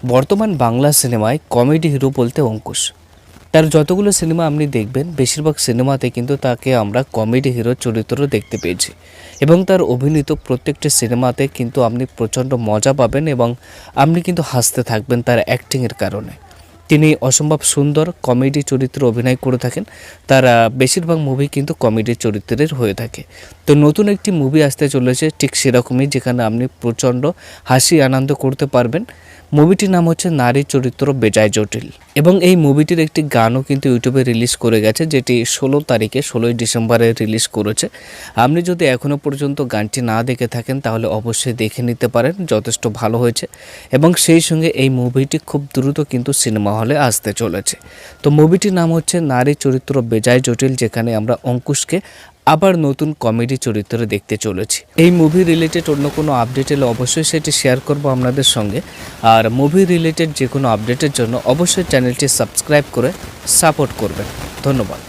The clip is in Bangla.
বর্তমান বাংলা সিনেমায় কমেডি হিরো বলতে অঙ্কুশ। তার যতগুলো সিনেমা আপনি দেখবেন বেশিরভাগ সিনেমাতে কিন্তু তাকে আমরা কমেডি হিরো চরিত্র দেখতে পেয়েছি এবং তার অভিনীত প্রত্যেকটি সিনেমাতে কিন্তু আপনি প্রচণ্ড মজা পাবেন এবং আপনি কিন্তু হাসতে থাকবেন তার অ্যাক্টিংয়ের কারণে। তিনি অসম্ভব সুন্দর কমেডি চরিত্রে অভিনয় করে থাকেন। তার বেশিরভাগ মুভি কিন্তু কমেডি চরিত্রের হয়ে থাকে। তো নতুন একটি মুভি আসতে চলেছে ঠিক সেরকমই, যেখানে আপনি প্রচণ্ড হাসি আনন্দ করতে পারবেন। মুভিটির নাম হচ্ছে নারী চরিত্র বেজায় জটিল এবং এই মুভিটির একটি গানও কিন্তু ইউটিউবে রিলিজ করে গেছে, যেটি 16 ডিসেম্বরে রিলিজ করেছে। আপনি যদি এখনও পর্যন্ত গানটি না দেখে থাকেন তাহলে অবশ্যই দেখে নিতে পারেন, যথেষ্ট ভালো হয়েছে। এবং সেই সঙ্গে এই মুভিটি খুব দ্রুত কিন্তু সিনেমা হলে আসতে চলেছে। তো মুভিটির নাম হচ্ছে নারী চরিত্র বেজায় জটিল, যেখানে আমরা অঙ্কুশকে আবার নতুন কমেডি চরিত্রে দেখতে চলেছি। এই মুভি রিলেটেড অন্য কোনো আপডেট এলে অবশ্যই সেটি শেয়ার করব আপনাদের সঙ্গে। আর মুভি রিলেটেড যে কোনো আপডেটের জন্য অবশ্যই চ্যানেলটি সাবস্ক্রাইব করে সাপোর্ট করবেন। ধন্যবাদ।